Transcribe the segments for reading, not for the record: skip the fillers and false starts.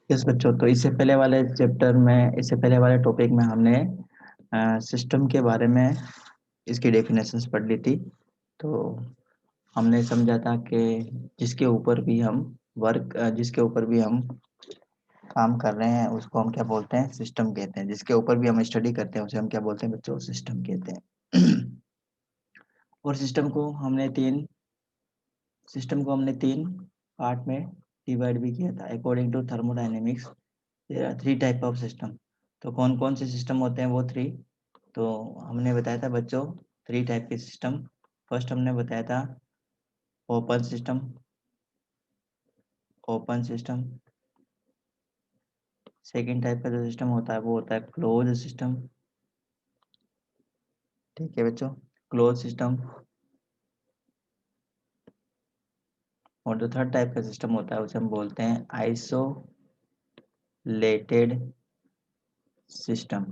Yes बच्चों, तो इससे पहले वाले चैप्टर में, इससे पहले वाले टॉपिक में हमने सिस्टम के बारे में इसकी डेफिनेशंस पढ़ ली थी। तो हमने समझा था कि जिसके ऊपर भी हम जिसके ऊपर भी हम काम कर रहे हैं उसको हम क्या बोलते हैं, सिस्टम कहते हैं। जिसके ऊपर भी हम स्टडी करते हैं उसे हम क्या बोलते हैं बच्चों, सिस्टम कहते हैं। और सिस्टम को हमने तीन पार्ट में डिवाइड भी किया था according to thermodynamics. There are three type of system. तो कौन कौन से सिस्टम होते हैं वो थ्री, तो हमने बताया था बच्चों थ्री टाइप के सिस्टम। फर्स्ट हमने बताया था open system. Open system. Second type का जो सिस्टम होता है वो होता है क्लोज सिस्टम। ठीक है बच्चों, क्लोज सिस्टम। और जो थर्ड टाइप का सिस्टम होता है उसे हम बोलते हैं आइसोलेटेड सिस्टम।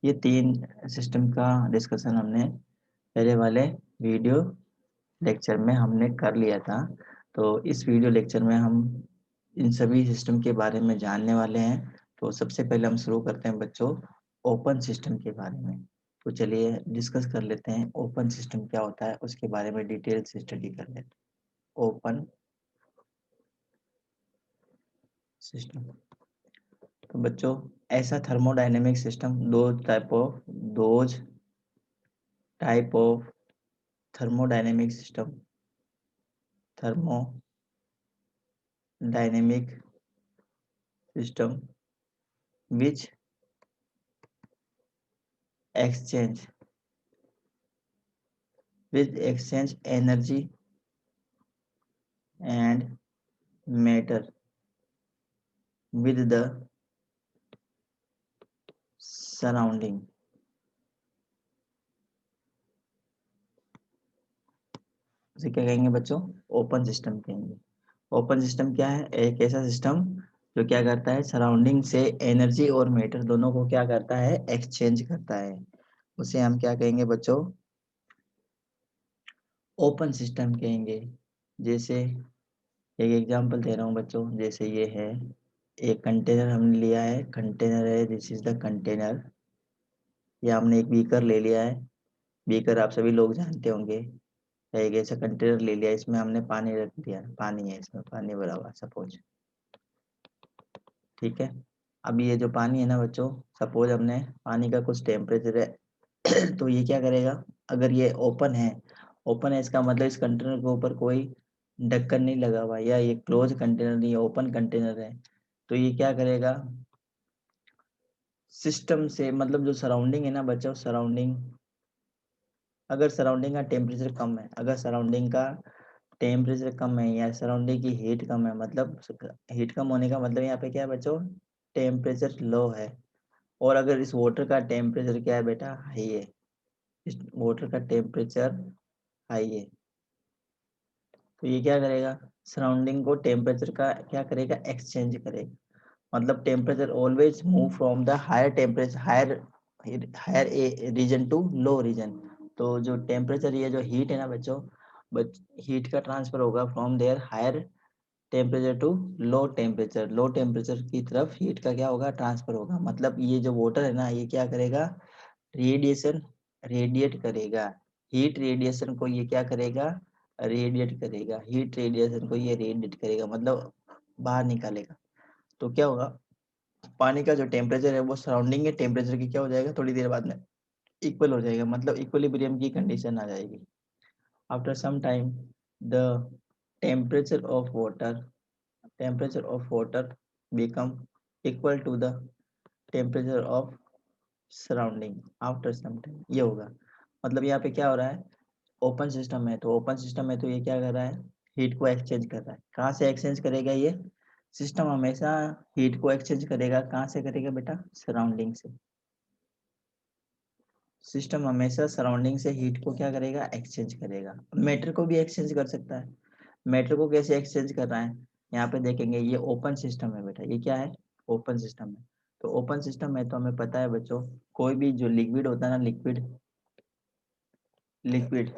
ये तीन सिस्टम का डिस्कशन हमने पहले वाले वीडियो लेक्चर में हमने कर लिया था। तो इस वीडियो लेक्चर में हम इन सभी सिस्टम के बारे में जानने वाले हैं। तो सबसे पहले हम शुरू करते हैं बच्चों ओपन सिस्टम के बारे में। तो चलिए डिस्कस कर लेते हैं ओपन सिस्टम क्या होता है, उसके बारे में डिटेल से स्टडी कर लेते हैं। ओपन सिस्टम, तो बच्चों ऐसा thermodynamic system those type of thermodynamic system, thermodynamic system which exchange energy and matter with the surrounding। उसे क्या कहेंगे बच्चों, ओपन सिस्टम कहेंगे। ओपन सिस्टम क्या है, एक ऐसा सिस्टम जो क्या करता है, सराउंडिंग से एनर्जी और मैटर दोनों को क्या करता है, एक्सचेंज करता है। उसे हम क्या कहेंगे बच्चों, ओपन सिस्टम कहेंगे। जैसे एक एग्जांपल दे रहा हूँ बच्चों, जैसे ये है एक कंटेनर हमने लिया है, कंटेनर है, दिस इज द कंटेनर। या हमने एक बीकर ले लिया है, बीकर आप सभी लोग जानते होंगे। एक ऐसा कंटेनर ले लिया, इसमें हमने पानी रख दिया, पानी है, इसमें पानी भरा हुआ सपोज। ठीक है, अब ये जो पानी है ना बच्चों, सपोज हमने पानी का कुछ टेम्परेचर है तो ये क्या करेगा, अगर ये ओपन है, ओपन है इसका मतलब इस कंटेनर के ऊपर कोई ढक्कन नहीं लगा हुआ, या ये क्लोज कंटेनर नहीं, ओपन कंटेनर है, तो ये क्या करेगा, सिस्टम से मतलब जो सराउंडिंग है ना बच्चों, सराउंडिंग, अगर सराउंडिंग का टेम्परेचर कम है, अगर सराउंडिंग का टेम्परेचर कम है या सराउंडिंग की हीट कम है, मतलब हीट कम होने का मतलब यहाँ पे क्या है बच्चों, टेम्परेचर लो है। और अगर इस वाटर का टेम्परेचर क्या है बेटा, हाई है, इस वाटर का टेम्परेचर हाई है, तो ये क्या करेगा, सराउंडिंग को टेम्परेचर का क्या करेगा, एक्सचेंज करेगा। मतलब temperature always move from the higher temperature, higher region to low region. तो जो टेम्परेचर, ये जो हीट है ना बच्चों, हीट का ट्रांसफर होगा from there higher temperature to low temperature की तरफ हीट का क्या होगा, ट्रांसफर होगा। मतलब ये जो वाटर है ना, ये क्या करेगा, रेडिएशन रेडिएट करेगा, हीट रेडिएशन को ये क्या करेगा, रेडिएट करेगा, हीट रेडिएशन को ये रेडिएट करेगा, मतलब बाहर निकालेगा। तो क्या होगा, पानी का जो टेम्परेचर है वो सराउंडिंग के टेम्परेचर की क्या हो जाएगा, थोड़ी देर बाद में इक्वल हो जाएगा, मतलब इक्विलिब्रियम की कंडीशन आ जाएगी। After some time the temperature of water temperature of water become equal to the temperature of surrounding after some time। ये होगा, मतलब यहाँ पे क्या हो रहा है, ओपन सिस्टम है, तो ओपन सिस्टम है तो ये क्या कर रहा है, हीट को एक्सचेंज कर रहा है। कहाँ से एक्सचेंज करेगा, ये सिस्टम हमेशा हीट को एक्सचेंज करेगा, कहाँ से करेगा बेटा, सराउंडिंग से। सिस्टम हमेशा सराउंडिंग से हीट को क्या करेगा, एक्सचेंज करेगा। मैटर को भी एक्सचेंज कर सकता है। मैटर को कैसे एक्सचेंज कर रहा है, यहाँ पे देखेंगे, ये ओपन सिस्टम है बेटा, ये क्या है, ओपन सिस्टम है। तो ओपन सिस्टम है तो हमें पता है बच्चों, कोई भी जो लिक्विड होता है ना, लिक्विड लिक्विड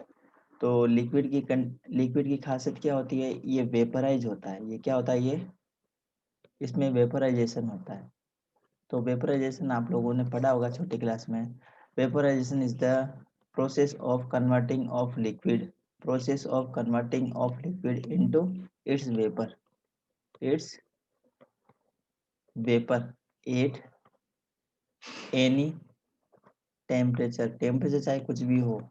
तो लिक्विड की खासियत क्या होती है, ये वेपराइज होता है। ये क्या होता है, ये इसमें वेपराइजेशन होता है। तो वेपराइजेशन आप लोगों ने पढ़ा होगा छोटी क्लास में। Vaporisation is the process of converting of liquid into its vapour at any temperature चाहे कुछ भी हो।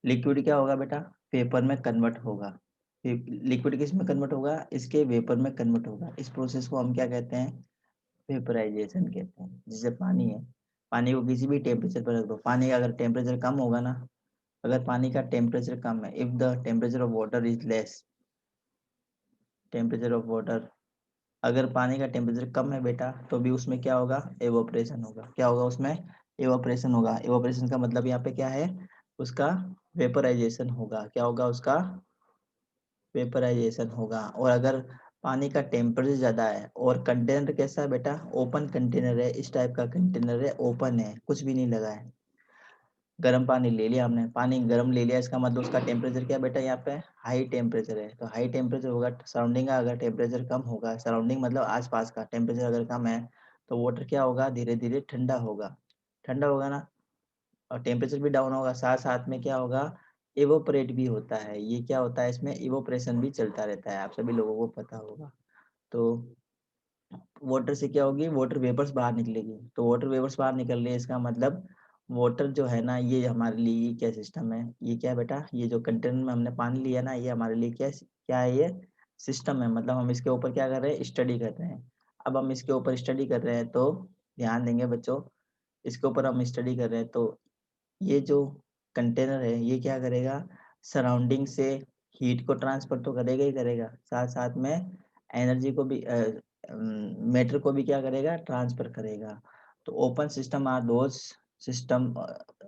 लिक्विड क्या होगा बेटा, वेपर में कन्वर्ट होगा। लिक्विड किस में कन्वर्ट होगा, इसके वेपर में कन्वर्ट होगा। इस प्रोसेस को हम क्या कहते हैं, वेपराइजेशन कहते हैं। जैसे पानी है, पानी को किसी भी टेम्परेचर पर रख दो, पानी का अगर टेम्परेचर कम होगा ना, अगर पानी का टेम्परेचर कम है, if the temperature of water is less, temperature of water, अगर पानी का टेम्परेचर कम है बेटा, तो भी उसमें क्या होगा, एवोपरेशन होगा। क्या होगा उसमें, एवोपरेशन होगा। एवोपरेशन का मतलब यहाँ पे क्या है, उसका वेपराइजेशन होगा। क्या होगा, उसका वेपराइजेशन होगा। और अगर पानी का टेम्परेचर ज्यादा है और कंटेनर कैसा है बेटा, ओपन कंटेनर है, इस टाइप का कंटेनर है, ओपन है, कुछ भी नहीं लगा है, गर्म पानी ले लिया हमने, पानी गर्म ले लिया, इसका मतलब उसका टेम्परेचर क्या बेटा, यहाँ पे हाई टेम्परेचर है। तो हाई टेम्परेचर होगा, सराउंडिंग का अगर टेम्परेचर कम होगा, सराउंडिंग मतलब आसपास का टेम्परेचर अगर कम है, तो वाटर क्या होगा, धीरे धीरे ठंडा होगा। ठंडा होगा ना, और टेम्परेचर भी डाउन होगा, साथ साथ में क्या होगा, इवोपरेट भी होता है। ये क्या होता है, इसमें इवोपरेशन भी चलता रहता है, आप सभी लोगों को पता होगा। तो वाटर से क्या होगी, वाटर वेपर्स बाहर निकलेगी। तो वाटर वेपर्स बाहर निकल रही है, इसका मतलब वाटर जो है ना, ये हमारे लिए ये क्या सिस्टम है, ये क्या है बेटा, ये जो कंटेनर में हमने पानी लिया ना, ये हमारे लिए क्या क्या है, ये सिस्टम है। मतलब हम इसके ऊपर क्या कर रहे हैं, स्टडी कर रहे हैं। अब हम इसके ऊपर स्टडी कर रहे हैं, तो ध्यान देंगे बच्चों, इसके ऊपर हम स्टडी कर रहे हैं, तो ये जो कंटेनर है, ये क्या करेगा, सराउंडिंग से हीट को ट्रांसफर तो करेगा ही करेगा, साथ साथ में एनर्जी को भी, मैटर को भी क्या करेगा, ट्रांसफर करेगा। तो system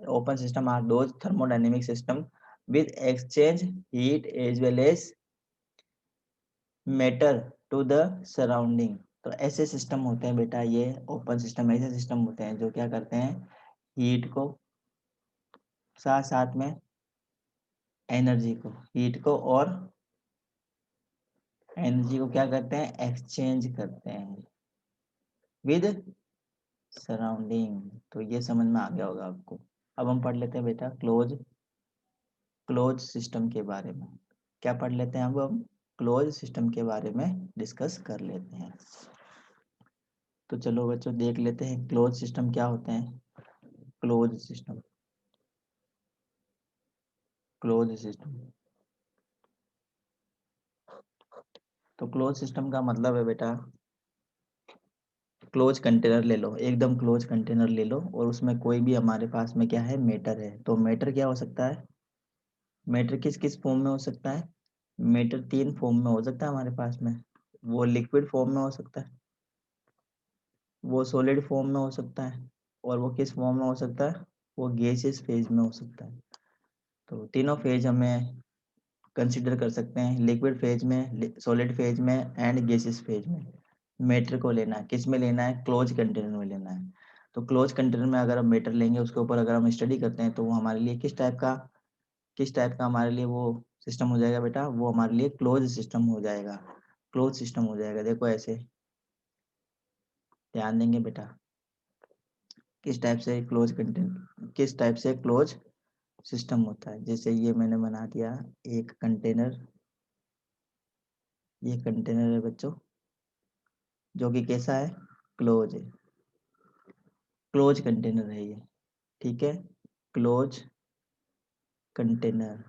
open system are those thermodynamic system with exchange heat as well as matter to the surrounding. तो ऐसे सिस्टम होते हैं बेटा, ये ओपन सिस्टम ऐसे सिस्टम होते हैं जो क्या करते हैं, हीट को साथ साथ में हीट को और एनर्जी को क्या करते हैं, एक्सचेंज करते हैं विद सराउंडिंग। तो ये समझ में आ गया होगा आपको। अब हम पढ़ लेते हैं बेटा क्लोज सिस्टम के बारे में। क्या पढ़ लेते हैं, अब हम क्लोज सिस्टम के बारे में डिस्कस कर लेते हैं। तो चलो बच्चों देख लेते हैं क्लोज सिस्टम क्या होते हैं। क्लोज सिस्टम क्लोज सिस्टम तो क्लोज सिस्टम का मतलब है बेटा, क्लोज कंटेनर ले लो, एकदम क्लोज कंटेनर ले लो, और उसमें कोई भी हमारे पास में क्या है, मेटर है। तो मेटर क्या हो सकता है, मेटर किस किस फॉर्म में हो सकता है, मेटर तीन फॉर्म में हो सकता है हमारे पास में। वो लिक्विड फॉर्म में हो सकता है, वो सॉलिड फॉर्म में हो सकता है, और वो किस फॉर्म में हो सकता है, वो गैसियस फेज में हो सकता है। तो तीनों फेज हमें कंसिडर कर सकते हैं, लिक्विड फेज में, सॉलिड फेज में एंड गैसियस फेज में। मेटर को लेना है, किस में लेना है, क्लोज कंटेनर में लेना है। तो क्लोज कंटेनर में अगर हम मेटर लेंगे, उसके ऊपर अगर हम स्टडी करते हैं, तो वो हमारे लिए किस टाइप का हमारे लिए वो सिस्टम हो जाएगा बेटा, वो हमारे लिए क्लोज सिस्टम हो जाएगा। क्लोज सिस्टम हो जाएगा, देखो ऐसे ध्यान देंगे बेटा, किस टाइप से क्लोज सिस्टम होता है। जैसे ये मैंने बना दिया एक कंटेनर, ये कंटेनर है बच्चों, जो कि कैसा है, क्लोज है, क्लोज कंटेनर है ये, ठीक है, क्लोज कंटेनर,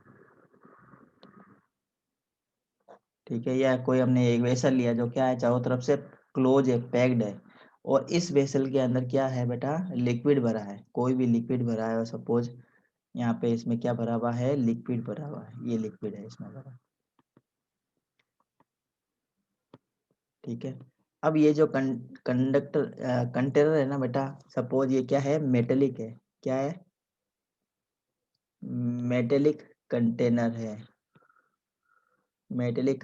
ठीक है। या कोई हमने एक वेसल लिया जो क्या है, चारों तरफ से क्लोज है, पैक्ड है, और इस वेसल के अंदर क्या है बेटा, लिक्विड भरा है, कोई भी लिक्विड भरा है, और सपोज यहाँ पे इसमें क्या भरा हुआ है, लिक्विड भरा हुआ है, ये लिक्विड है इसमें भरा, ठीक है। अब ये जो कंटेनर है ना बेटा, सपोज ये क्या है, मेटेलिक है, क्या है, मेटेलिक कंटेनर है, मेटेलिक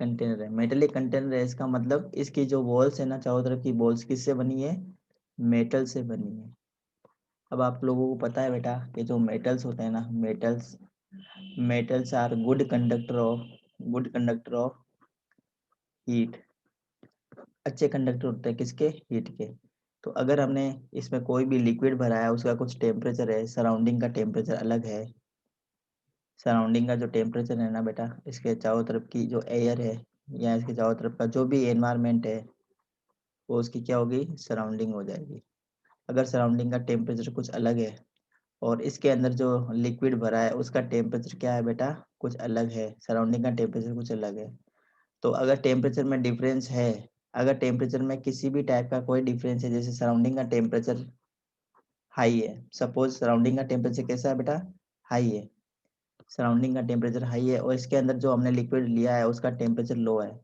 कंटेनर है, इसका मतलब इसकी जो वॉल्स है ना, चारों तरफ की वॉल्स किससे बनी है, मेटल से बनी है। अब आप लोगों को पता है बेटा कि जो मेटल्स होते हैं ना, metals are good conductor of heat, अच्छे कंडक्टर होते हैं किसके? हीट के। तो अगर हमने इसमें कोई भी लिक्विड भरा है, उसका कुछ टेम्परेचर है, सराउंडिंग का टेम्परेचर अलग है। सराउंडिंग का जो टेम्परेचर है ना बेटा, इसके चारों तरफ की जो एयर है या इसके चारों तरफ का जो भी एनवायरनमेंट है, वो उसकी क्या होगी? सराउंडिंग हो जाएगी। अगर सराउंडिंग का टेम्परेचर कुछ अलग है और इसके अंदर जो लिक्विड भरा है, उसका टेम्परेचर क्या है बेटा? कुछ अलग है, सराउंडिंग का टेम्परेचर कुछ अलग है। तो अगर टेम्परेचर में डिफरेंस है, अगर टेम्परेचर में किसी भी टाइप का कोई डिफरेंस है, जैसे सराउंडिंग का टेम्परेचर हाई है, सपोज सराउंडिंग का टेम्परेचर कैसा है बेटा? हाई है। सराउंडिंग का टेम्परेचर हाई है और इसके अंदर जो हमने लिक्विड लिया है उसका टेम्परेचर लो है,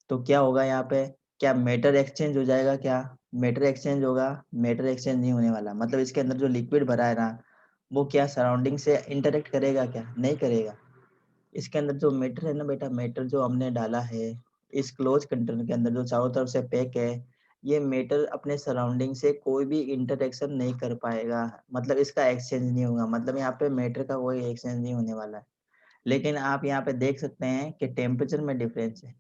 तो क्या होगा यहाँ पे? क्या मैटर एक्सचेंज हो जाएगा क्या? मैटर एक्सचेंज होगा? मैटर एक्सचेंज नहीं होने वाला। मतलब इसके अंदर जो लिक्विड भरा है ना, वो क्या सराउंडिंग से इंटरेक्ट करेगा क्या? नहीं करेगा। इसके अंदर जो मैटर है ना बेटा, मैटर जो हमने डाला है इस क्लोज कंटेनर के अंदर जो चारों तरफ से पैक है, ये मैटर अपने सराउंडिंग से कोई भी इंटरेक्शन नहीं कर पाएगा। मतलब इसका एक्सचेंज नहीं होगा। मतलब यहाँ पे मैटर का कोई एक्सचेंज नहीं होने वाला है। लेकिन आप यहाँ पे देख सकते हैं कि टेम्परेचर में डिफरेंस है।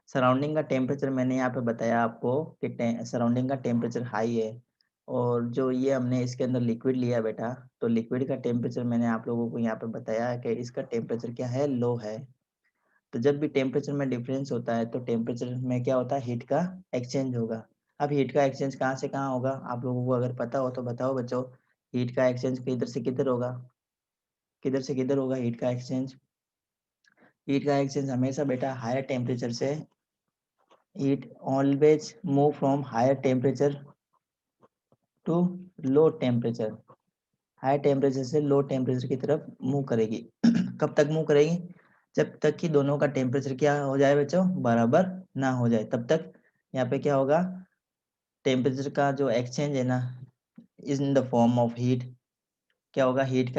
सराउंडिंग का टेम्परेचर मैंने यहाँ पे बताया आपको कि सराउंडिंग का टेम्परेचर हाई है और जो ये हमने इसके अंदर लिक्विड लिया बेटा, तो लिक्विड का टेम्परेचर मैंने आप लोगों को यहाँ पे बताया है कि इसका टेम्परेचर क्या है? लो है। तो जब भी टेम्परेचर में डिफरेंस होता है तो टेम्परेचर में क्या होता है? हीट का एक्सचेंज होगा। अब हीट का एक्सचेंज कहाँ से कहाँ होगा? आप लोगों को अगर पता हो तो बताओ बच्चों। हीट का एक्सचेंज किधर से किधर होगा? किधर से किधर होगा हीट का एक्सचेंज? हीट का एक्सचेंज हमेशा बेटा हायर टेम्परेचर से, heat always move from higher temperature to low temperature. High temperature से लो टेम्परेचर की तरफ मूव करेगी। कब तक मूव करेगी? जब तक कि दोनों का टेम्परेचर क्या हो जाए बच्चों? बराबर ना हो जाए, तब तक यहाँ पे क्या होगा? टेम्परेचर का जो एक्सचेंज है ना, is in the form of heat, क्या होगा? हीट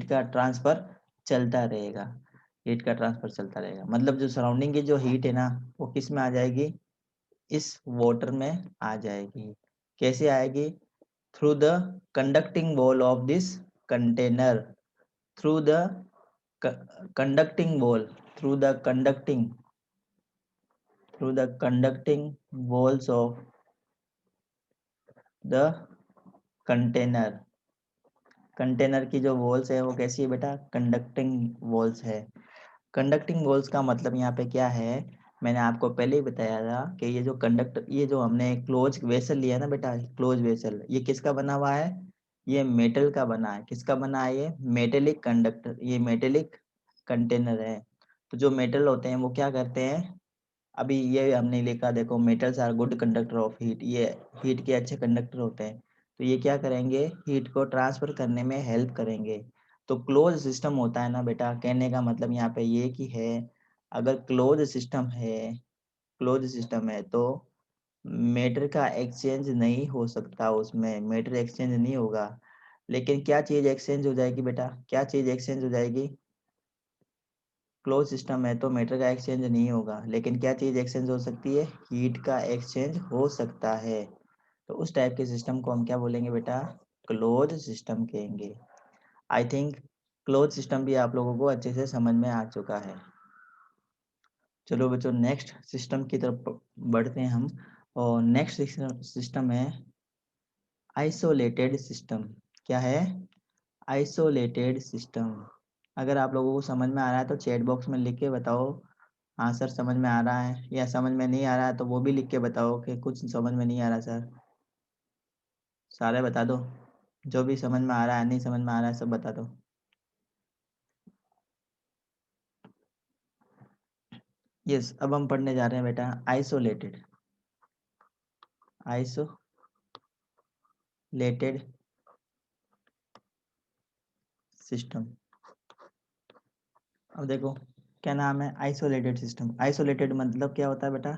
का ट्रांसफर चलता रहेगा। हीट का ट्रांसफर चलता रहेगा। मतलब जो सराउंडिंग की जो हीट है ना, वो किस में आ जाएगी? इस वाटर में आ जाएगी। कैसे आएगी? Through the conducting wall of this container. Through the conducting wall, through the conducting walls of the container। Container की जो वॉल्स है वो कैसी है बेटा? कंडक्टिंग वॉल्स है। कंडक्टिंग वॉल्स का मतलब यहाँ पे क्या है? मैंने आपको पहले ही बताया था कि ये जो हमने क्लोज वेसल लिया है ना बेटा, क्लोज वेसल, ये किसका बना हुआ है? ये मेटल का बना है। किसका बना है? ये मेटेलिक कंडक्टर, ये मेटेलिक कंटेनर है। तो जो मेटल होते हैं वो क्या करते हैं? अभी ये हमने लिखा देखो, metals are good conductor of heat, ये हीट के अच्छे कंडक्टर होते हैं। तो ये क्या करेंगे? हीट को ट्रांसफर करने में हेल्प करेंगे। तो क्लोज सिस्टम होता है ना बेटा, कहने का मतलब यहाँ पे ये कि है, अगर क्लोज सिस्टम है तो मैटर का एक्सचेंज नहीं हो सकता, उसमें मैटर एक्सचेंज नहीं होगा। लेकिन क्या चीज एक्सचेंज हो जाएगी बेटा? क्या चीज एक्सचेंज हो जाएगी? क्लोज सिस्टम है तो मैटर का एक्सचेंज नहीं होगा, लेकिन क्या चीज एक्सचेंज हो सकती है? हीट का एक्सचेंज हो सकता है। तो उस टाइप के सिस्टम को हम क्या बोलेंगे बेटा? क्लोज सिस्टम कहेंगे। आई थिंक क्लोज सिस्टम भी आप लोगों को अच्छे से समझ में आ चुका है। चलो बच्चों, नेक्स्ट सिस्टम की तरफ बढ़ते हैं हम। और नेक्स्ट सिस्टम है आइसोलेटेड सिस्टम। क्या है? Isolated system. अगर आप लोगों को समझ में आ रहा है तो चैट बॉक्स में लिख के बताओ, हाँ सर समझ में आ रहा है, या समझ में नहीं आ रहा है तो वो भी लिख के बताओ कि कुछ समझ में नहीं आ रहा सर। सारे बता दो, जो भी समझ में आ रहा है नहीं समझ में आ रहा है सब बता दो। यस, अब हम पढ़ने जा रहे हैं बेटा आइसोलेटेड। Isolated system. अब देखो, क्या नाम है? Isolated system. आइसोलेटेड मतलब क्या होता है बेटा?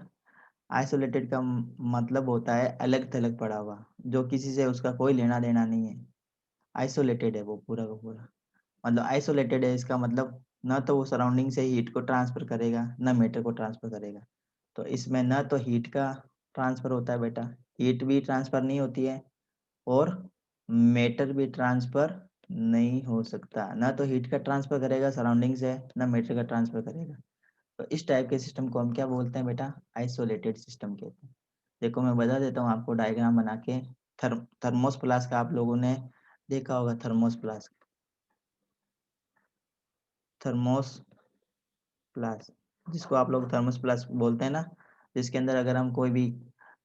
आइसोलेटेड का मतलब होता है अलग थलग पड़ा हुआ, जो किसी से उसका कोई लेना देना नहीं है। आइसोलेटेड है वो पूरा का पूरा। मतलब आइसोलेटेड है इसका मतलब ना तो वो सराउंडिंग से हीट को ट्रांसफर करेगा ना मैटर को ट्रांसफर करेगा। तो इसमें ना तो हीट का ट्रांसफर होता है बेटा, हीट भी ट्रांसफर नहीं होती है, और मैटर भी ट्रांसफर नहीं हो सकता। ना तो हीट का ट्रांसफर करेगा सराउंडिंग से, ना मैटर का ट्रांसफर करेगा। तो इस टाइप के सिस्टम को हम क्या बोलते हैं बेटा? आइसोलेटेड सिस्टम कहते हैं। देखो मैं बता देता हूँ आपको डायग्राम बना के। थर्मोस फ्लास्क आप लोगों ने देखा होगा, थर्मोस फ्लास्क, थर्मोस फ्लास्क जिसको आप लोग थर्मोस फ्लास्क बोलते हैं ना, जिसके अंदर अगर हम कोई भी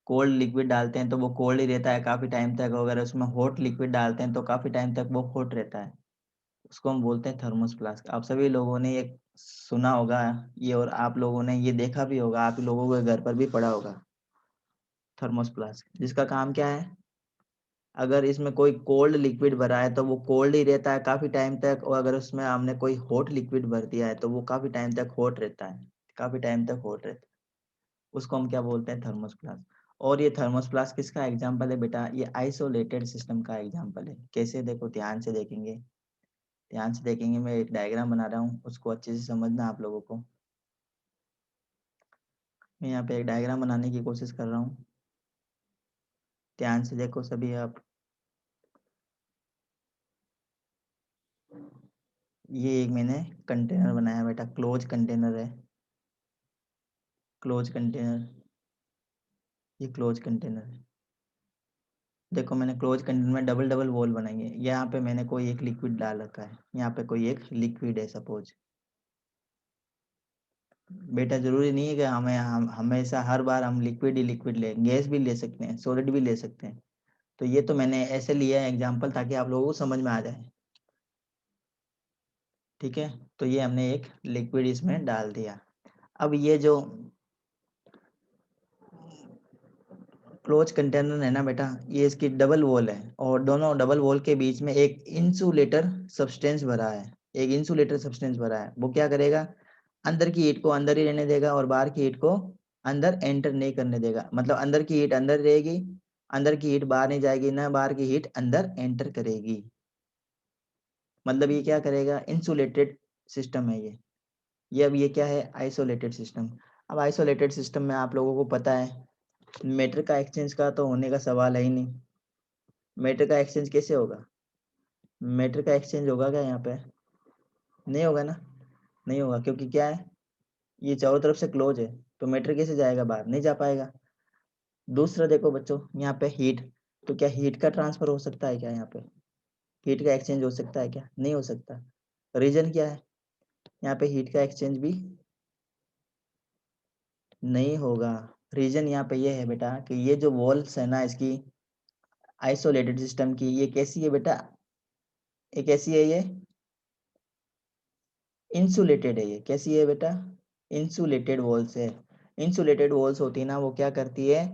कोल्ड लिक्विड डालते हैं तो वो कोल्ड ही रहता है काफ़ी टाइम तक, अगर उसमें हॉट लिक्विड डालते हैं तो काफ़ी टाइम तक वो हॉट रहता है। उसको हम बोलते हैं थर्मोस फ्लास्क। आप सभी लोगों ने ये सुना होगा ये, और आप लोगों ने ये देखा भी होगा, आप लोगों के घर पर भी पड़ा होगा थर्मोस फ्लास्क, जिसका काम क्या है? अगर इसमें कोई कोल्ड लिक्विड भरा है तो वो कोल्ड ही रहता है काफ़ी टाइम तक, और अगर उसमें हमने कोई हॉट लिक्विड भर दिया है तो वो काफ़ी टाइम तक हॉट रहता है, काफ़ी टाइम तक हॉट रहता है। उसको हम क्या बोलते हैं? Thermos flask. और ये थर्मोस फ्लास्क किसका एग्जाम्पल है बेटा? ये आइसोलेटेड सिस्टम का एग्जाम्पल है। कैसे? देखो ध्यान से देखेंगे, ध्यान से देखेंगे। मैं एक डायग्राम बना रहा हूँ, उसको अच्छे से समझना आप लोगों को। मैं यहाँ पे एक डायग्राम बनाने की कोशिश कर रहा हूँ, ध्यान से देखो सभी आप। ये एक मैंने कंटेनर बनाया बेटा, क्लोज कंटेनर है, क्लोज कंटेनर, ये क्लोज कंटेनर है। देखो मैंने क्लोज कंटेनर में डबल डबल वॉल बनाई है। यहाँ पे मैंने कोई एक लिक्विड डाल रखा है, यहाँ पे कोई एक लिक्विड है सपोज। बेटा जरूरी नहीं है कि हम हमेशा हर बार हम लिक्विड ही लिक्विड ले, गैस भी ले सकते हैं, सॉलिड भी ले सकते हैं। तो ये तो मैंने ऐसे लिया है एग्जाम्पल ताकि आप लोगों को समझ में आ जाए, ठीक है। तो ये हमने एक लिक्विड इसमें डाल दिया। अब ये जो क्लोज कंटेनर है ना बेटा, ये इसकी डबल वॉल है, और दोनों डबल वॉल के बीच में एक इंसुलेटर सब्सटेंस भरा है, एक इंसुलेटर सब्सटेंस भरा है। वो क्या करेगा? अंदर की हीट को अंदर ही रहने देगा और बाहर की हीट को अंदर एंटर नहीं करने देगा। मतलब अंदर की हीट अंदर रहेगी, अंदर की हीट बाहर नहीं जाएगी, ना बाहर की हीट अंदर एंटर करेगी। मतलब ये क्या करेगा? इंसुलेटेड सिस्टम है ये अब ये क्या है? Isolated system. अब आइसोलेटेड सिस्टम में आप लोगों को पता है मैटर का एक्सचेंज का तो होने का सवाल है ही नहीं। मैटर का एक्सचेंज कैसे होगा? मैटर का एक्सचेंज होगा क्या यहाँ पे? नहीं होगा ना, नहीं होगा, क्योंकि क्या है, ये चारों तरफ से क्लोज है, तो मैटर कैसे जाएगा बाहर? नहीं जा पाएगा। दूसरा देखो बच्चों, यहाँ पे हीट, तो क्या हीट का ट्रांसफर हो सकता है क्या? यहाँ पे हीट का एक्सचेंज हो सकता है क्या? नहीं हो सकता। रीजन क्या है? यहाँ पे हीट का एक्सचेंज भी नहीं होगा। रीजन यहाँ पे ये है बेटा कि ये जो वॉल्स है ना इसकी, आइसोलेटेड सिस्टम की, ये कैसी है बेटा? ये कैसी है? ये इंसुलेटेड है। ये कैसी है बेटा? इंसुलेटेड वॉल्स है। इंसुलेटेड वॉल्स होती है ना, वो क्या करती है?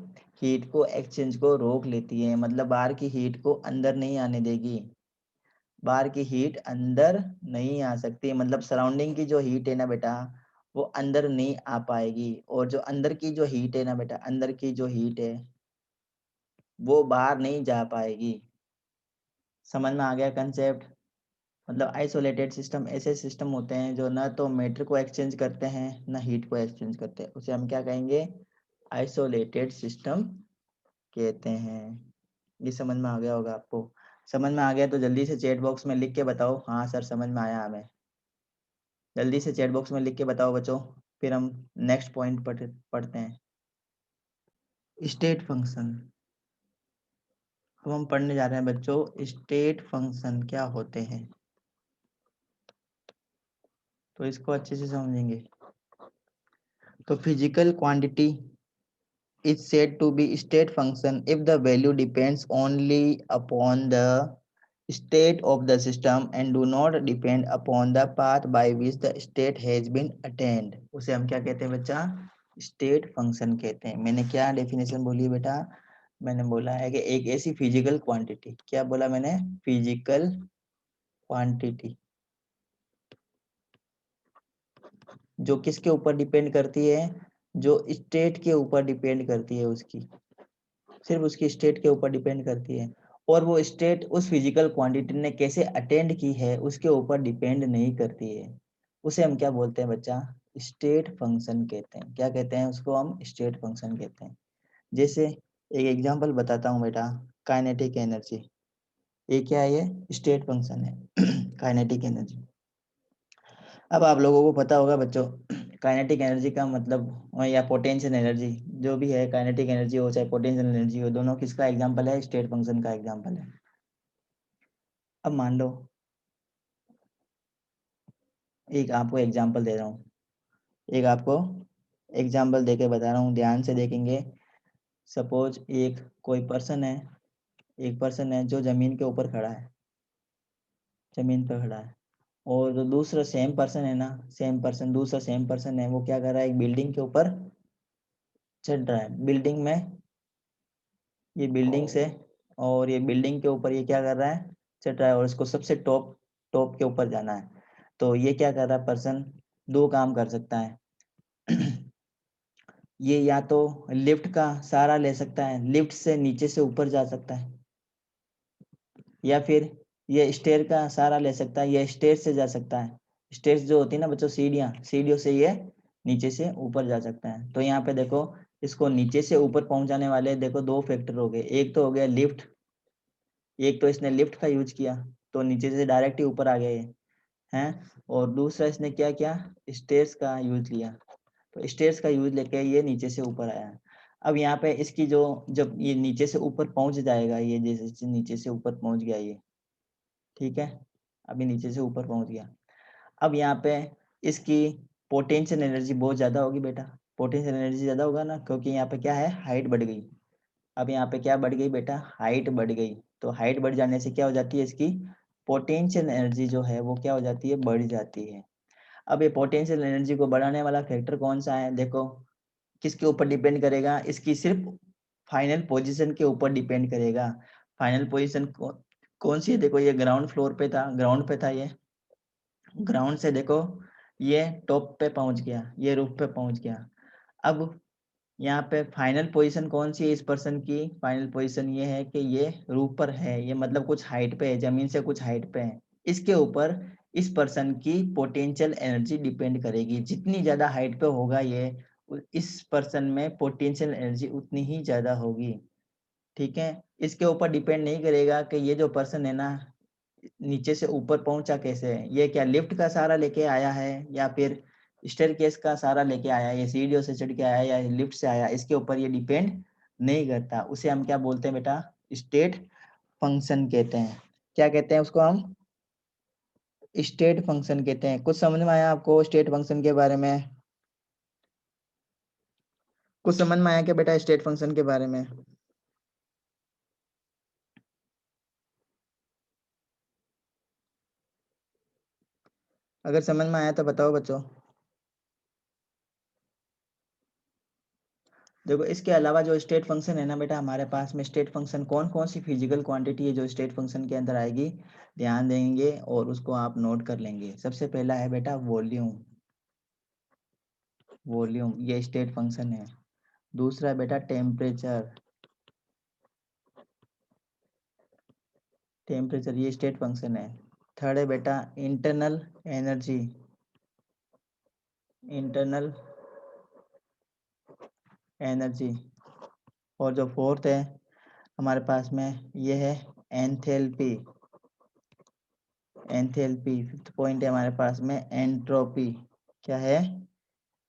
हीट को एक्सचेंज को रोक लेती है, मतलब बाहर की हीट को अंदर नहीं आने देगी। बाहर की हीट अंदर नहीं आ सकती, मतलब सराउंडिंग की जो हीट है ना बेटा, वो अंदर नहीं आ पाएगी। और जो अंदर की जो हीट है ना बेटा, अंदर की जो हीट है वो बाहर नहीं जा पाएगी। समझ में आ गया कंसेप्ट? मतलब आइसोलेटेड सिस्टम ऐसे सिस्टम होते हैं जो ना तो मैटर को एक्सचेंज करते हैं ना हीट को एक्सचेंज करते हैं, उसे हम क्या कहेंगे? आइसोलेटेड सिस्टम कहते हैं। ये समझ में आ गया होगा आपको? समझ में आ गया तो जल्दी से चैट बॉक्स में लिख के बताओ, हाँ सर समझ में आया हमें। जल्दी से चैट बॉक्स में लिख के बताओ बच्चों, फिर हम नेक्स्ट पॉइंट पढ़ते हैं। State function. अब हम पढ़ने जा रहे हैं बच्चों, स्टेट फंक्शन क्या होते हैं, तो इसको अच्छे से समझेंगे। तो physical quantity is said to be state function if the value depends only upon the state of the system and do not depend upon the path by which the state has been attained। उसे हम क्या कहते हैं बच्चा? State function कहते हैं। मैंने क्या डेफिनेशन बोली है बेटा? मैंने बोला है कि एक ऐसी फिजिकल क्वांटिटी, क्या बोला मैंने? फिजिकल क्वांटिटी जो किसके ऊपर डिपेंड करती है? जो स्टेट के ऊपर डिपेंड करती है, उसकी सिर्फ उसकी स्टेट के ऊपर डिपेंड करती है। और वो स्टेट उस फिजिकल क्वांटिटी ने कैसे अटेंड की है उसके ऊपर डिपेंड नहीं करती है। उसे हम क्या बोलते हैं बच्चा? स्टेट फंक्शन कहते हैं। क्या कहते हैं उसको? हम स्टेट फंक्शन कहते हैं। जैसे एक एग्जांपल बताता हूँ बेटा, काइनेटिक एनर्जी। ये क्या है? ये स्टेट फंक्शन है काइनेटिक एनर्जी। अब आप लोगों को पता होगा बच्चों, काइनेटिक एनर्जी का मतलब या पोटेंशियल एनर्जी, जो भी है काइनेटिक एनर्जी हो चाहे पोटेंशियल एनर्जी हो, दोनों किसका एग्जांपल है? स्टेट फंक्शन का एग्जांपल है। अब मान लो एक आपको एग्जांपल दे रहा हूँ, एक आपको एग्जांपल देके बता रहा हूँ, ध्यान से देखेंगे। सपोज एक कोई पर्सन है, एक पर्सन है जो ज़मीन के ऊपर खड़ा है, ज़मीन पर खड़ा है, और जो दूसरा सेम पर्सन है ना, सेम पर्सन, दूसरा सेम पर्सन है, वो क्या कर रहा है? एक बिल्डिंग के ऊपर चढ़ रहा है। बिल्डिंग में, ये बिल्डिंग्स है, और ये बिल्डिंग के ऊपर ये क्या कर रहा है? चढ़ रहा है, और इसको सबसे टॉप टॉप के ऊपर जाना है। तो ये क्या कर रहा है पर्सन? 2 काम कर सकता है। ये या तो लिफ्ट का सहारा ले सकता है, लिफ्ट से नीचे से ऊपर जा सकता है, या फिर ये स्टेयर का सहारा ले सकता है, ये स्टेयर से जा सकता है। स्टेयर्स जो होती है ना बच्चों, सीढ़ियाँ, सीढ़ियों से ये नीचे से ऊपर जा सकता है। तो यहाँ पे देखो, इसको नीचे से ऊपर पहुँचाने वाले देखो 2 फैक्टर हो गए। एक तो हो गया लिफ्ट, एक तो इसने लिफ्ट का यूज़ किया, तो नीचे से डायरेक्ट ही ऊपर आ गया ये, हैं? और दूसरा इसने क्या किया? स्टेयर्स का यूज़ लिया। तो स्टेयर्स का यूज़ लेके ये नीचे से ऊपर आया। अब यहाँ पे इसकी जो, जब ये नीचे से ऊपर पहुँच जाएगा, ये जैसे नीचे से ऊपर पहुँच गया ये, ठीक है? अभी नीचे से ऊपर पहुँच गया। अब यहाँ पे इसकी पोटेंशियल एनर्जी बहुत ज़्यादा होगी बेटा, पोटेंशियल एनर्जी ज़्यादा होगा ना, क्योंकि यहाँ पे क्या है? हाइट बढ़ गई। अब यहाँ पे क्या बढ़ गई बेटा? हाइट बढ़ गई। तो हाइट बढ़ जाने से क्या हो जाती है? इसकी पोटेंशियल एनर्जी जो है वो क्या हो जाती है? बढ़ जाती है। अब ये पोटेंशियल एनर्जी को बढ़ाने वाला फैक्टर कौन-सा है? देखो, किसके ऊपर डिपेंड करेगा? इसकी सिर्फ़ फाइनल पोज़ीशन के ऊपर डिपेंड करेगा। फाइनल पोज़ीशन कौन-सी है? देखो, ये ग्राउंड फ्लोर पे था, ग्राउंड पे था ये। ग्राउंड से देखो, ये टॉप पे पहुँच गया, ये रूफ पे पहुँच गया। अब यहाँ पे फाइनल पोज़ीशन कौन-सी है इस पर्सन की? फाइनल पोज़ीशन ये है कि ये रूफ पर है, ये मतलब कुछ हाइट पे है, ज़मीन से कुछ हाइट पे है। इसके ऊपर इस पर्सन की पोटेंशियल एनर्जी डिपेंड करेगी। जितनी ज़्यादा हाइट पे होगा ये, इस पर्सन में पोटेंशियल एनर्जी उतनी ही ज़्यादा होगी, ठीक है? इसके ऊपर डिपेंड नहीं करेगा कि ये जो पर्सन है ना, नीचे से ऊपर पहुँचा कैसे है? ये क्या लिफ्ट का सहारा लेके आया है, या फिर स्टेयरकेस का सहारा लेके आया है, ये सीढ़ियों से चढ़ के आया है या लिफ्ट से आया है? इसके ऊपर ये डिपेंड नहीं करता। उसे हम क्या बोलते हैं बेटा? स्टेट फंक्शन कहते हैं। क्या कहते हैं उसको हम? स्टेट फंक्शन कहते हैं। कुछ समझ में आया आपको स्टेट फंक्शन के बारे में? कुछ समझ में आया क्या बेटा स्टेट फंक्शन के बारे में? अगर समझ में आया तो बताओ बच्चों। देखो, इसके अलावा जो स्टेट फंक्शन है ना बेटा, हमारे पास में स्टेट फंक्शन कौन-कौन सी फिजिकल क्वांटिटी है जो स्टेट फंक्शन के अंदर आएगी, ध्यान देंगे और उसको आप नोट कर लेंगे। सबसे पहला है बेटा वॉल्यूम, वॉल्यूम ये स्टेट फंक्शन है। दूसरा है बेटा टेम्परेचर, टेम्परेचर ये स्टेट फंक्शन है। थर्ड है बेटा इंटरनल एनर्जी, इंटरनल एनर्जी। और जो फोर्थ है हमारे पास में ये है एंथैल्पी, एंथैल्पी। फिफ्थ पॉइंट है हमारे पास में एंट्रोपी। क्या है?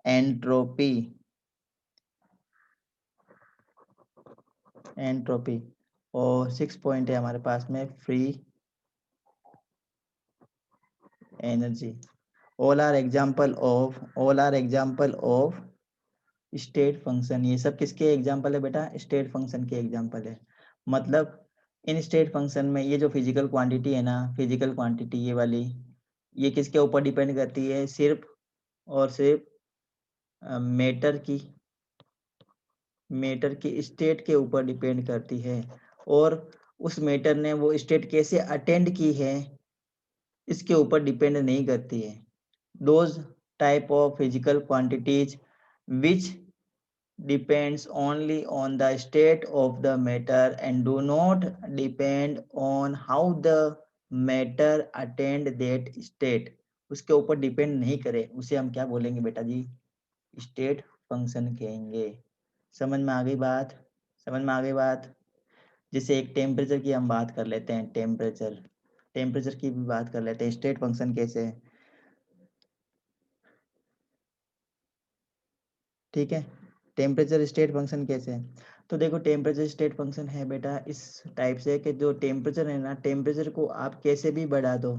Entropy, entropy. और सिक्स पॉइंट है हमारे पास में free energy. All are example of state function. ये सब किसके एग्जाम्पल है बेटा? स्टेट फंक्शन के एग्जाम्पल है। मतलब इन स्टेट फंक्शन में ये जो फिजिकल क्वांटिटी है ना, फिजिकल क्वांटिटी ये वाली, ये किसके ऊपर डिपेंड करती है? सिर्फ और सिर्फ मैटर की, मैटर की स्टेट के ऊपर डिपेंड करती है। और उस मैटर ने वो स्टेट कैसे अटेंड की है, इसके ऊपर डिपेंड नहीं करती है। Those type of physical quantities which depends only on the state of the matter and do not depend on how the matter attend that state, उसके ऊपर डिपेंड नहीं करे, उसे हम क्या बोलेंगे बेटा जी? स्टेट फंक्शन कहेंगे। समझ में आ गई बात? समझ में आ गई बात? जैसे एक टेम्परेचर की हम बात कर लेते हैं, टेम्परेचर, टेम्परेचर की भी बात कर लेते हैं। स्टेट फंक्शन कैसे है? ठीक है। टेम्परेचर स्टेट फंक्शन कैसे है? तो देखो टेम्परेचर स्टेट फंक्शन है बेटा इस टाइप से कि जो टेम्परेचर है ना, टेम्परेचर को आप कैसे भी बढ़ा दो,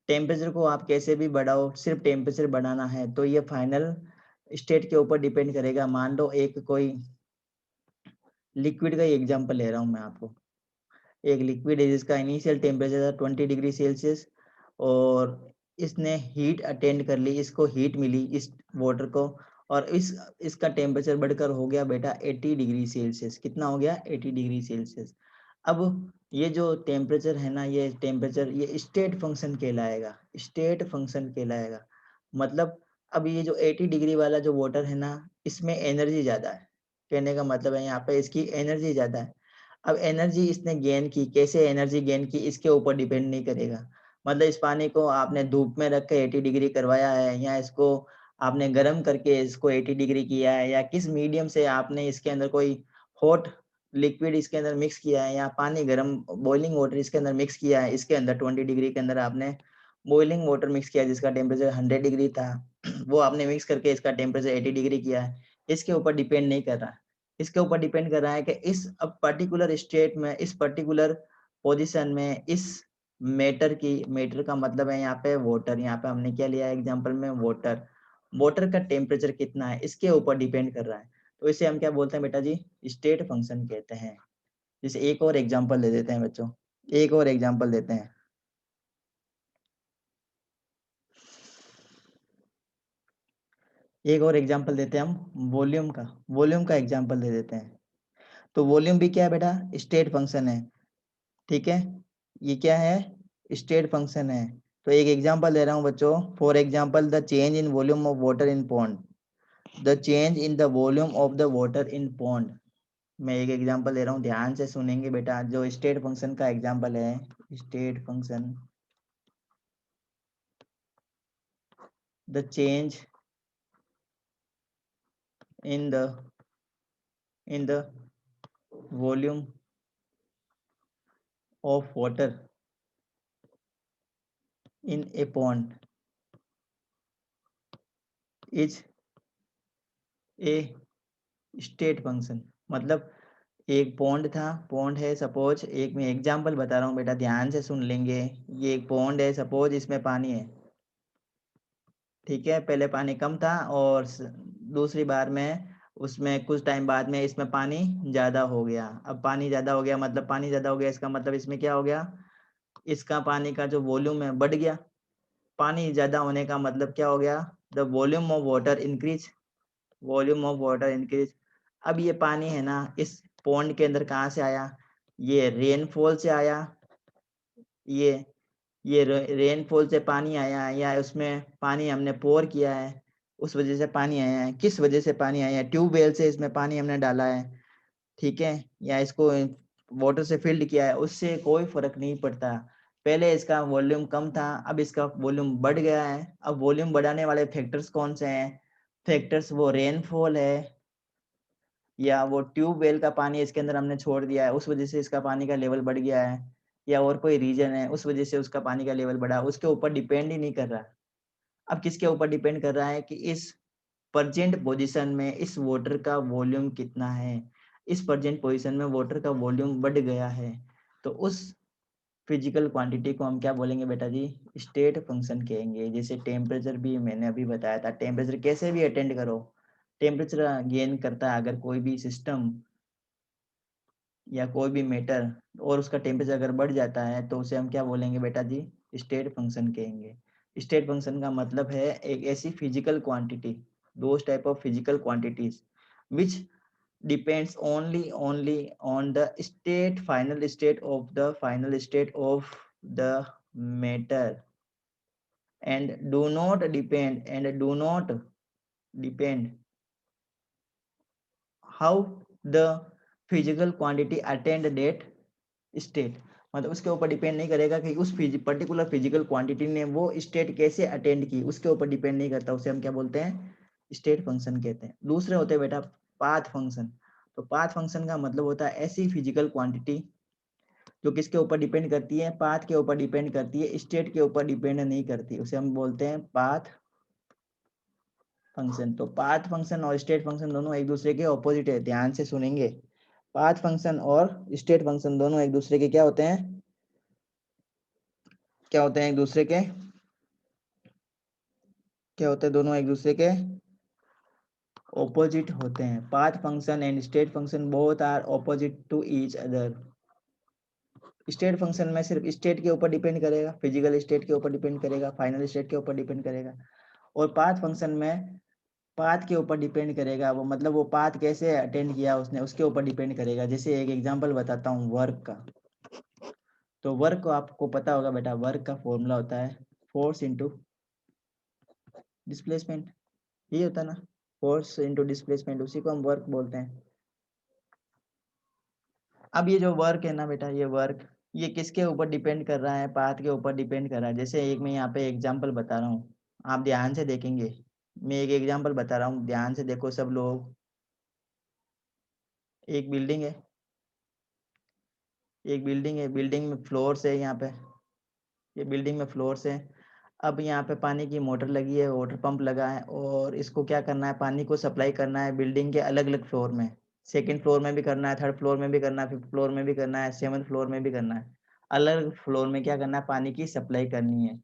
टेम्परेचर को आप कैसे भी बढ़ाओ, सिर्फ टेम्परेचर बढ़ाना है, तो ये फाइनल स्टेट के ऊपर डिपेंड करेगा। मान लो एक कोई लिक्विड का ही एग्जांपल ले रहा हूँ मैं आपको। एक लिक्विड है जिसका इनिशियल टेम्परेचर था 20 डिग्री सेल्सियस और इसने हीट अटेंड कर ली, इसको हीट मिली इस वाटर को, और इसका टेम्परेचर बढ़कर हो गया बेटा 80 डिग्री सेल्सियस। कितना हो गया? 80 डिग्री सेल्सियस। अब ये जो टेम्परेचर है ना, ये टेम्परेचर ये स्टेट फंक्शन कहलाएगा, स्टेट फंक्शन कहलाएगा। मतलब अब ये जो 80 डिग्री वाला जो वाटर है ना, इसमें एनर्जी ज़्यादा है। कहने का मतलब है यहाँ पे इसकी एनर्जी ज़्यादा है। अब एनर्जी इसने गेन की, कैसे एनर्जी गेन की इसके ऊपर डिपेंड नहीं करेगा। मतलब इस पानी को आपने धूप में रख के 80 डिग्री करवाया है, या इसको आपने गर्म करके इसको 80 डिग्री किया है, या किस मीडियम से आपने इसके अंदर कोई हॉट लिक्विड इसके अंदर मिक्स किया है, या पानी गर्म बॉइलिंग वाटर इसके अंदर मिक्स किया है, इसके अंदर 20 डिग्री के अंदर आपने बॉइलिंग वाटर मिक्स किया जिसका टेम्परेचर 100 डिग्री था वो आपने मिक्स करके इसका टेम्परेचर 80 डिग्री किया है। इसके ऊपर डिपेंड नहीं कर रहा। इसके ऊपर डिपेंड कर रहा है कि इस अब पर्टिकुलर स्टेट में, इस पर्टिकुलर पोजीशन में, इस मैटर का मतलब है यहाँ पे वाटर, यहाँ पे हमने क्या लिया है एग्जांपल में? वाटर। वाटर का टेम्परेचर कितना है इसके ऊपर डिपेंड कर रहा है। तो इसे हम क्या बोलते हैं बेटा जी? स्टेट फंक्शन कहते हैं। जैसे एक और एग्जांपल दे देते हैं बच्चों, एक और एग्जांपल देते हैं। एक और एग्जांपल देते हैं हम वॉल्यूम का, वॉल्यूम का एग्जांपल दे देते हैं। तो वॉल्यूम भी क्या है बेटा? स्टेट फंक्शन है। ठीक है, ये क्या है? स्टेट फंक्शन है। तो एक एग्जांपल दे रहा हूँ बच्चों। For example the change in volume of water in pond, the change in the volume of the water in pond. मैं एक एग्जांपल दे रहा हूँ, ध्यान से सुनेंगे बेटा। जो स्टेट फंक्शन का एग्जांपल है, state function, the change in the in the volume of water in A pond is a state function. मतलब एक पॉन्ड था, पॉन्ड है सपोज, एक मैं एग्जांपल बता रहा हूँ बेटा, ध्यान से सुन लेंगे। ये एक पॉन्ड है सपोज, इसमें पानी है। ठीक है, पहले पानी कम था और दूसरी बार में उसमें कुछ टाइम बाद में इसमें पानी ज़्यादा हो गया। अब पानी ज़्यादा हो गया मतलब पानी ज़्यादा हो गया, इसका मतलब इसमें क्या हो गया? इसका पानी का जो वॉल्यूम है बढ़ गया। पानी ज़्यादा होने का मतलब क्या हो गया? The volume of water increase, volume of water increase. अब ये पानी है ना इस पॉन्ड के अंदर कहाँ से आया? ये रेनफॉल से आया। ये ये रेनफॉल से पानी आया है, या उसमें पानी हमने पोर किया है उस वजह से पानी आया है। किस वजह से पानी आया है? ट्यूबवेल से इसमें पानी हमने डाला है। ठीक है, या इसको वाटर से फिल्ड किया है, उससे कोई फर्क नहीं पड़ता। पहले इसका वॉल्यूम कम था, अब इसका वॉल्यूम बढ़ गया है। अब वॉल्यूम बढ़ाने वाले फैक्टर्स कौन से हैं? फैक्टर्स वो रेनफॉल है, या वो ट्यूबवेल का पानी इसके अंदर हमने छोड़ दिया है उस वजह से इसका पानी का लेवल बढ़ गया है, या और कोई रीजन है उस वजह से उसका पानी का लेवल बढ़ा। उसके ऊपर डिपेंड ही नहीं कर रहा। अब किसके ऊपर डिपेंड कर रहा है कि इस प्रेजेंट पोजीशन में इस वाटर का वॉल्यूम कितना है। इस प्रेजेंट पोजीशन में वाटर का वॉल्यूम बढ़ गया है, तो उस फिजिकल क्वांटिटी को हम क्या बोलेंगे बेटा जी? स्टेट फंक्शन कहेंगे। जैसे टेम्परेचर भी मैंने अभी बताया था, टेम्परेचर कैसे भी अटेंड करो, टेम्परेचर गेन करता है अगर कोई भी सिस्टम या कोई भी मैटर, और उसका टेम्परेचर अगर बढ़ जाता है तो उसे हम क्या बोलेंगे बेटा जी? स्टेट फंक्शन कहेंगे। स्टेट फंक्शन का मतलब है एक ऐसी physical quantity, those type of physical quantities which depends only on the state, final state of the matter, and do not depend how the physical quantity attend that state. मतलब उसके ऊपर depend नहीं करेगा कि उस पर्टिकुलर फिजिकल क्वांटिटी ने वो state कैसे अटेंड की, उसके ऊपर डिपेंड नहीं करता। उसे हम क्या बोलते हैं? स्टेट फंक्शन कहते हैं। दूसरे होते हैं बेटा पाथ फंक्शन। तो पाथ फंक्शन का मतलब होता है ऐसी फिजिकल क्वांटिटी जो किसके ऊपर डिपेंड करती है? पाथ के ऊपर डिपेंड करती है, स्टेट के ऊपर डिपेंड नहीं करती। उसे हम बोलते हैं पाथ फंक्शन। तो पाथ फंक्शन और स्टेट फंक्शन दोनों एक दूसरे के ऑपोजिट है, ध्यान से सुनेंगे। पाथ फंक्शन और स्टेट फंक्शन दोनों एक दूसरे के क्या होते हैं, क्या होते हैं एक दूसरे के, क्या होते हैं, दोनों एक दूसरे के ऑपोजिट होते हैं। Path function and state function both are opposite to each other. State function में सिर्फ स्टेट के ऊपर डिपेंड करेगा, फिजिकल स्टेट के ऊपर डिपेंड करेगा, फाइनल स्टेट के ऊपर डिपेंड करेगा। और पाथ फंक्शन में पाथ के ऊपर डिपेंड करेगा, वो मतलब वो पाथ कैसे अटेंड किया उसने, उसके ऊपर डिपेंड करेगा। जैसे एक एग्जांपल बताता हूँ वर्क का। तो वर्क को आपको पता होगा बेटा, वर्क का फॉर्मूला होता है फोर्स इंटू डिस्प्लेसमेंट, यही होता है ना, फोर्स इंटू डिस्प्लेसमेंट, उसी को हम वर्क बोलते हैं। अब ये जो वर्क है ना बेटा, ये वर्क ये किसके ऊपर डिपेंड कर रहा है, पाथ के ऊपर डिपेंड कर रहा है। जैसे एक मैं यहाँ पे एग्जांपल बता रहा हूँ, आप ध्यान से देखेंगे। मैं एक एग्जांपल बता रहा हूँ, ध्यान से देखो सब लोग। एक बिल्डिंग है, एक बिल्डिंग है, बिल्डिंग में फ्लोर्स है, यहाँ पे ये बिल्डिंग में फ्लोर्स है। अब यहाँ पे पानी की मोटर लगी है, वाटर पंप लगा है, और इसको क्या करना है, पानी को सप्लाई करना है बिल्डिंग के अलग अलग फ्लोर में। सेकंड फ्लोर में भी करना है, थर्ड फ्लोर में भी करना है, फिफ्थ फ्लोर में भी करना है, सेवन्थ फ्लोर में भी करना है। अलग अलग फ्लोर में क्या करना है, पानी की सप्लाई करनी है,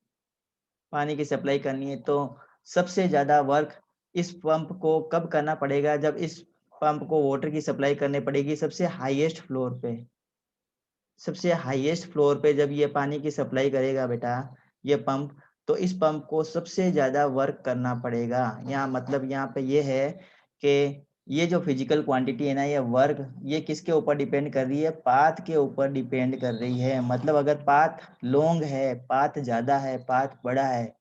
पानी की सप्लाई करनी है। तो सबसे ज़्यादा वर्क इस पंप को कब करना पड़ेगा, जब इस पंप को वाटर की सप्लाई करनी पड़ेगी सबसे हाईएस्ट फ्लोर पे। सबसे हाईएस्ट फ्लोर पे जब ये पानी की सप्लाई करेगा बेटा ये पंप, तो इस पंप को सबसे ज़्यादा वर्क करना पड़ेगा। यहाँ मतलब यहाँ पे ये है कि ये जो फिजिकल क्वांटिटी है ना, ये वर्क ये किसके ऊपर डिपेंड कर रही है, पाथ के ऊपर डिपेंड कर रही है। मतलब अगर पाथ लॉन्ग है, पाथ ज़्यादा है, पाथ बड़ा है,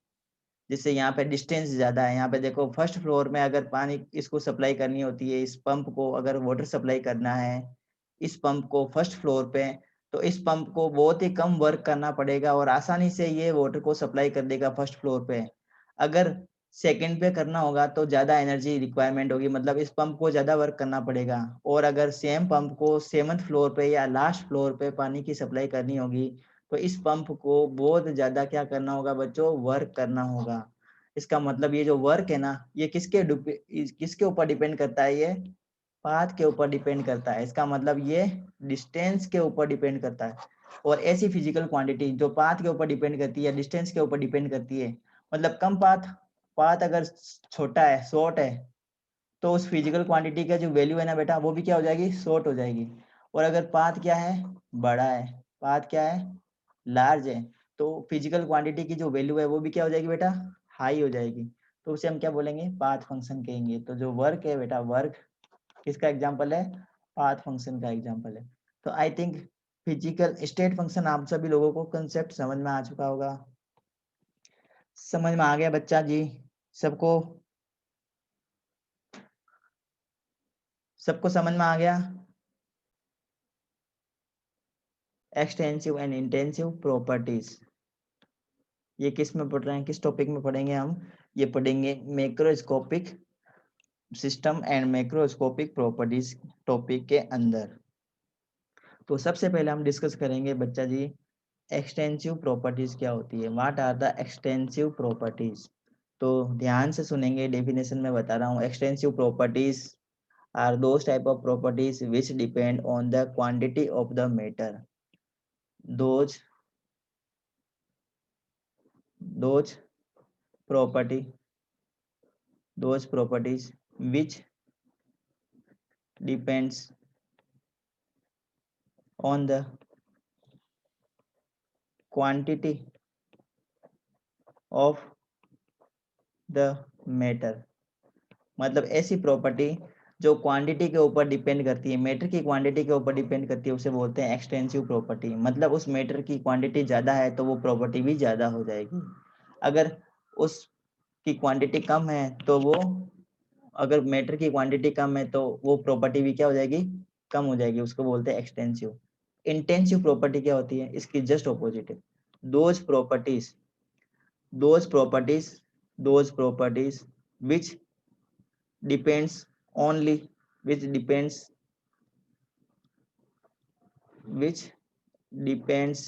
जिससे यहाँ पे डिस्टेंस ज़्यादा है। यहाँ पे देखो फर्स्ट फ्लोर में अगर पानी इसको सप्लाई करनी होती है, इस पंप को अगर वाटर सप्लाई करना है इस पंप को फर्स्ट फ्लोर पे, तो इस पंप को बहुत ही कम वर्क करना पड़ेगा और आसानी से ये वाटर को सप्लाई कर देगा फर्स्ट फ्लोर पे। अगर सेकंड पे करना होगा तो ज़्यादा एनर्जी रिक्वायरमेंट होगी, मतलब इस पंप को ज़्यादा वर्क करना पड़ेगा। और अगर सेम पंप को सेवंथ फ्लोर पे या लास्ट फ्लोर पे पानी की सप्लाई करनी होगी, तो इस पंप को बहुत ज़्यादा क्या करना होगा बच्चों, वर्क करना होगा। इसका मतलब ये जो वर्क है ना, ये किसके ऊपर डिपेंड करता है, ये पाथ के ऊपर डिपेंड करता है। इसका मतलब ये डिस्टेंस के ऊपर डिपेंड करता है। और ऐसी फिजिकल क्वांटिटी जो पाथ के ऊपर डिपेंड करती है, डिस्टेंस के ऊपर डिपेंड करती है, मतलब कम पाथ, पाथ अगर छोटा है, शॉर्ट है, तो उस फिजिकल क्वांटिटी का जो वैल्यू है ना बेटा, वो भी क्या हो जाएगी, शॉर्ट हो जाएगी। और अगर पाथ क्या है, बड़ा है, पाथ क्या है, लार्ज है, तो फिजिकल क्वांटिटी की जो वैल्यू है वो भी क्या हो जाएगी बेटा, हाई हो जाएगी। तो उसे हम क्या बोलेंगे, पाथ फंक्शन कहेंगे। तो जो वर्क है बेटा, वर्क किसका एग्जाम्पल है, पाथ फंक्शन का एग्जाम्पल है। तो I think physical state function आप सभी लोगों को कंसेप्ट समझ में आ चुका होगा। समझ में आ गया बच्चा जी सबको, सबको समझ में आ गया। एक्सटेंसिव एंड इंटेंसिव प्रॉपर्टीज, ये किस में पढ़ रहे हैं, किस टॉपिक में पढ़ेंगे हम, ये पढ़ेंगे macroscopic system and macroscopic properties topic के अंदर। तो सबसे पहले हम डिस्कस करेंगे बच्चा जी एक्सटेंसिव प्रॉपर्टीज क्या होती है, what are the extensive properties. तो ध्यान से सुनेंगे, डेफिनेशन में बता रहा हूँ। Extensive properties are those type of properties which depend on the quantity of the matter. Those those property those properties which depends on the quantity of the matter। मतलब ऐसी प्रॉपर्टी जो क्वांटिटी के ऊपर depend करती है, matter की quantity के ऊपर डिपेंड करती है, उसे बोलते हैं एक्सटेंसिव प्रॉपर्टी। मतलब उस मैटर की क्वांटिटी ज़्यादा है तो वो प्रॉपर्टी भी ज़्यादा हो जाएगी। अगर उसकी क्वांटिटी कम है तो वो, अगर मैटर की क्वांटिटी कम है तो वो प्रॉपर्टी भी क्या हो जाएगी, कम हो जाएगी, उसको बोलते हैं एक्सटेंसिव। इंटेंसिव प्रॉपर्टी क्या होती है, इसकी जस्ट ऑपोजिट है। Those properties those properties those properties which depends only which depends which depends